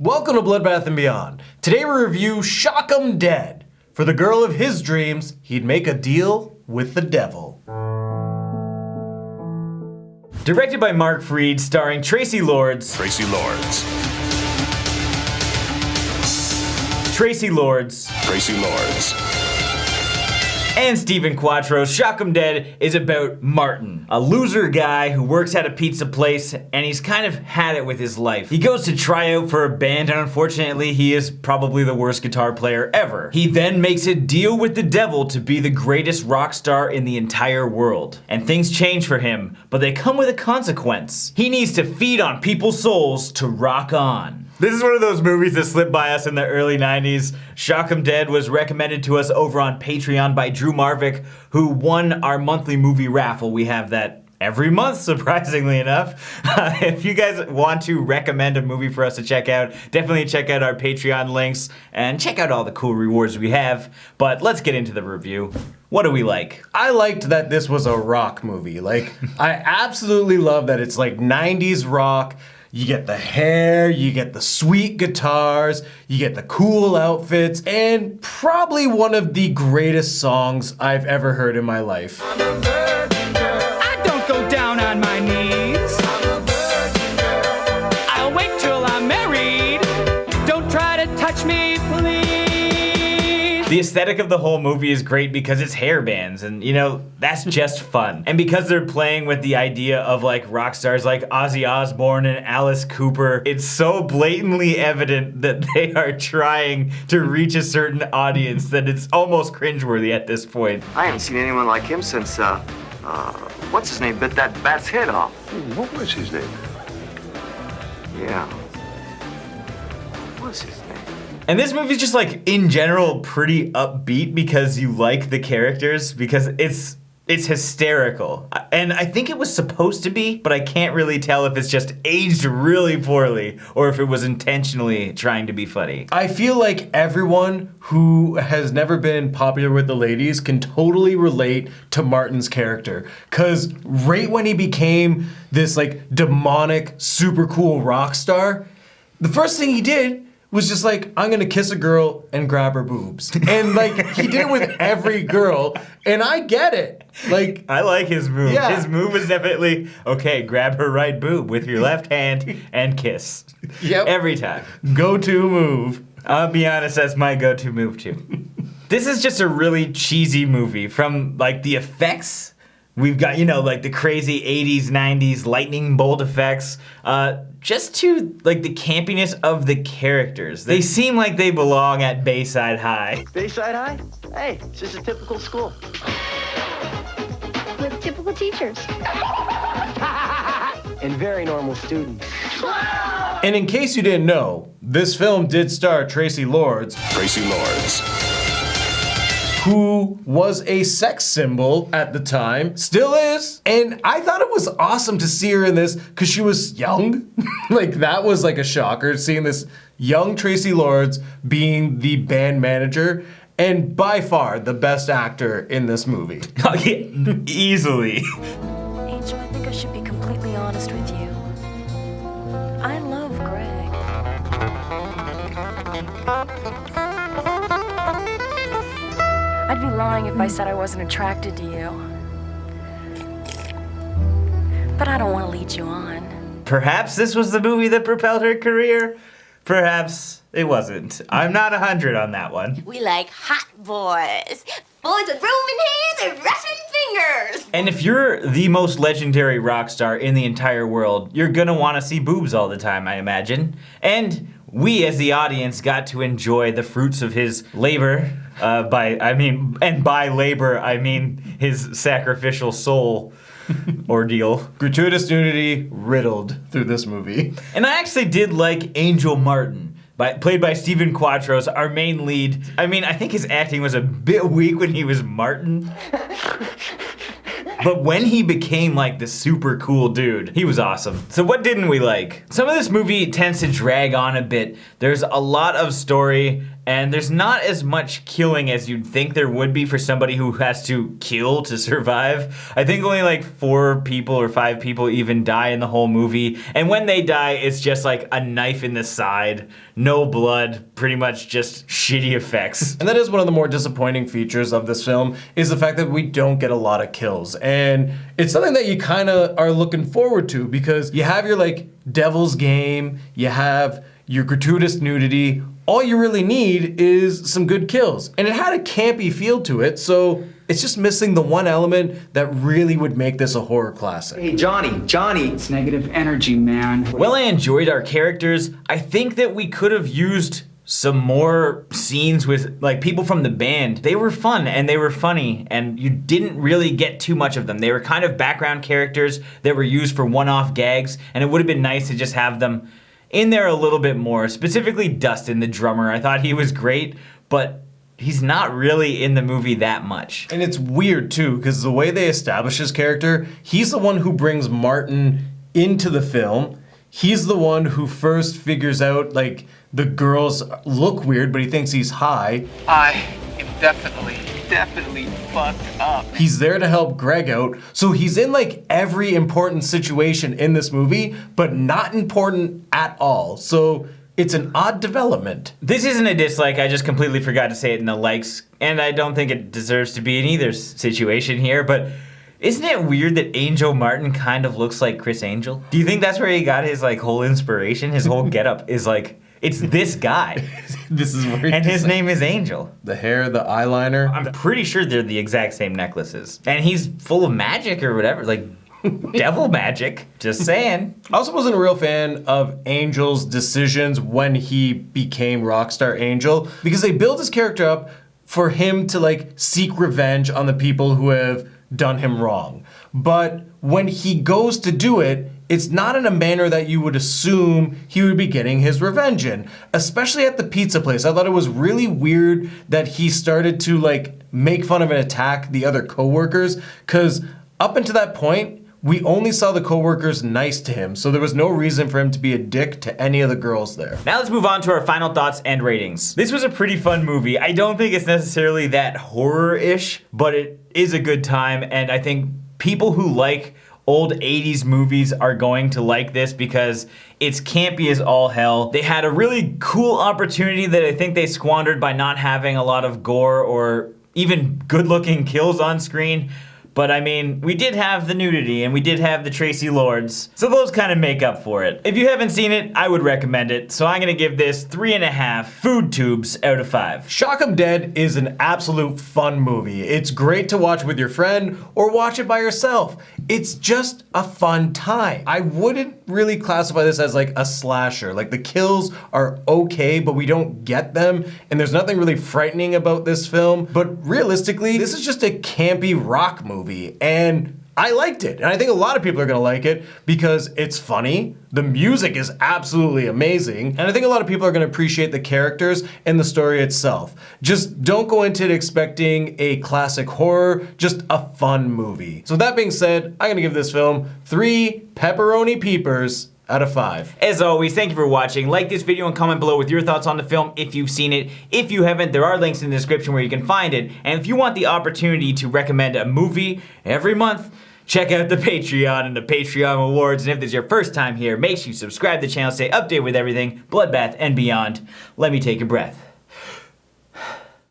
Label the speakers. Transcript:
Speaker 1: Welcome to Bloodbath & Beyond. Today we review Shock 'Em Dead. For the girl of his dreams, he'd make a deal with the devil.
Speaker 2: Directed by Mark Freed, starring Traci Lords.
Speaker 3: Traci Lords.
Speaker 2: Traci Lords.
Speaker 3: Traci Lords.
Speaker 2: And Stephen Quadros. Shock 'Em Dead is about Martin, a loser guy who works at a pizza place and he's kind of had it with his life. He goes to try out for a band and unfortunately he is probably the worst guitar player ever. He then makes a deal with the devil to be the greatest rock star in the entire world. And things change for him, but they come with a consequence. He needs to feed on people's souls to rock on. This is one of those movies that slipped by us in the early 90s. Shock 'Em Dead was recommended to us over on Patreon by Drew Marvick, who won our monthly movie raffle. We have that every month, surprisingly enough. If you guys want to recommend a movie for us to check out, definitely check out our Patreon links and check out all the cool rewards we have. But let's get into the review. What do we like?
Speaker 1: I liked that this was a rock movie. I absolutely love that it's like 90s rock. You get the hair, you get the sweet guitars, you get the cool outfits, and probably one of the greatest songs I've ever heard in my life.
Speaker 4: I don't go down on my knees. I'll wait till I'm married. Don't try to touch me, please.
Speaker 2: The aesthetic of the whole movie is great because it's hair bands and you know, that's just fun. And because they're playing with the idea of like rock stars like Ozzy Osbourne and Alice Cooper, it's so blatantly evident that they are trying to reach a certain audience that it's almost cringeworthy at this point.
Speaker 5: I haven't seen anyone like him since, what's his name bit that bat's head off.
Speaker 3: What was his name?
Speaker 5: Yeah. What's his name?
Speaker 2: And this movie's just like, in general, pretty upbeat because you like the characters, because it's hysterical. And I think it was supposed to be, but I can't really tell if it's just aged really poorly or if it was intentionally trying to be funny.
Speaker 1: I feel like everyone who has never been popular with the ladies can totally relate to Martin's character. Cause right when he became this like demonic, super cool rock star, the first thing he did was just like, I'm gonna kiss a girl and grab her boobs. And like, he did it with every girl, and I get it. Like,
Speaker 2: I like his move.
Speaker 1: Yeah.
Speaker 2: His move is definitely, okay, grab her right boob with your left hand and kiss.
Speaker 1: Yep.
Speaker 2: Every time.
Speaker 1: Go-to move.
Speaker 2: I'll be honest, that's my go-to move too. This is just a really cheesy movie. From like the effects, we've got, you know, like the crazy 80s, 90s lightning bolt effects, just to like the campiness of the characters. They seem like they belong at Bayside High.
Speaker 5: Bayside High? Hey, it's just a typical school.
Speaker 6: With typical teachers.
Speaker 5: And very normal students.
Speaker 1: And in case you didn't know, this film did star Traci Lords,
Speaker 3: Traci Lords.
Speaker 1: who was a sex symbol at the time, still is. And I thought it was awesome to see her in this because she was young. Like, that was like a shocker, seeing this young Traci Lords being the band manager and by far the best actor in this movie.
Speaker 2: Easily.
Speaker 7: Angel, I think I should be completely honest with you. I love Greg. I'd be lying if I said I wasn't attracted to you. But I don't want to lead you on.
Speaker 2: Perhaps this was the movie that propelled her career. Perhaps it wasn't. I'm not 100 on that one.
Speaker 8: We like hot boys. Boys with Roman hands and Russian fingers.
Speaker 2: And if you're the most legendary rock star in the entire world, you're gonna want to see boobs all the time, I imagine. And we as the audience got to enjoy the fruits of his labor. By labor, I mean his sacrificial soul ordeal.
Speaker 1: Gratuitous nudity riddled through this movie.
Speaker 2: And I actually did like Angel Martin, played by Stephen Quadros, our main lead. I mean, I think his acting was a bit weak when he was Martin. But when he became like the super cool dude, he was awesome. So what didn't we like? Some of this movie tends to drag on a bit. There's a lot of story and there's not as much killing as you'd think there would be for somebody who has to kill to survive. I think only like 4 people or 5 people even die in the whole movie, and when they die, it's just like a knife in the side, no blood, pretty much just shitty effects.
Speaker 1: And that is one of the more disappointing features of this film, is the fact that we don't get a lot of kills. And it's something that you kind of are looking forward to, because you have your like devil's game, you have your gratuitous nudity. All you really need is some good kills. And it had a campy feel to it, so it's just missing the one element that really would make this a horror classic.
Speaker 6: Hey, Johnny.
Speaker 4: It's negative energy, man.
Speaker 2: Well, I enjoyed our characters. I think that we could have used some more scenes with like people from the band. They were fun and they were funny, and you didn't really get too much of them. They were kind of background characters that were used for one-off gags, and it would have been nice to just have them in there a little bit more. Specifically Dustin, the drummer. I thought he was great, but he's not really in the movie that much.
Speaker 1: And it's weird too, because the way they establish his character, he's the one who brings Martin into the film. He's the one who first figures out like the girls look weird, but he thinks he's high.
Speaker 9: I am definitely fucked up.
Speaker 1: He's there to help Greg out, so he's in like every important situation in this movie, but not important at all. So it's an odd development.
Speaker 2: This isn't a dislike, I just completely forgot to say it in the likes, and I don't think it deserves to be in either situation here, but isn't it weird that Angel Martin kind of looks like Chris Angel? Do you think that's where he got his like whole inspiration? His whole getup is like, it's this guy.
Speaker 1: This is where
Speaker 2: and his name is Angel.
Speaker 1: The hair, the eyeliner.
Speaker 2: I'm pretty sure they're the exact same necklaces. And he's full of magic or whatever, like devil magic. Just saying.
Speaker 1: I also wasn't a real fan of Angel's decisions when he became Rockstar Angel, because they build his character up for him to like seek revenge on the people who have done him wrong. But when he goes to do it, it's not in a manner that you would assume he would be getting his revenge in, especially at the pizza place. I thought it was really weird that he started to like make fun of and attack the other coworkers, because up until that point, we only saw the coworkers nice to him, so there was no reason for him to be a dick to any of the girls there.
Speaker 2: Now let's move on to our final thoughts and ratings. This was a pretty fun movie. I don't think it's necessarily that horror-ish, but it is a good time, and I think people who like old 80s movies are going to like this because it's campy as all hell. They had a really cool opportunity that I think they squandered by not having a lot of gore or even good-looking kills on screen. But I mean, we did have the nudity and we did have the Traci Lords, so those kind of make up for it. If you haven't seen it, I would recommend it, so I'm gonna give this 3.5 food tubes out of 5.
Speaker 1: Shock 'em Dead is an absolute fun movie. It's great to watch with your friend or watch it by yourself. It's just a fun time. I wouldn't really classify this as like a slasher. Like the kills are okay, but we don't get them, and there's nothing really frightening about this film. But realistically, this is just a campy rock movie, and I liked it, and I think a lot of people are gonna like it because it's funny, the music is absolutely amazing, and I think a lot of people are gonna appreciate the characters and the story itself. Just don't go into it expecting a classic horror, just a fun movie. So with that being said, I'm gonna give this film 3 pepperoni peepers out of 5.
Speaker 2: As always, thank you for watching. Like this video and comment below with your thoughts on the film if you've seen it. If you haven't, there are links in the description where you can find it. And if you want the opportunity to recommend a movie every month, check out the Patreon and the Patreon Awards. And if this is your first time here, make sure you subscribe to the channel, stay updated with everything, Bloodbath and beyond. Let me take a breath.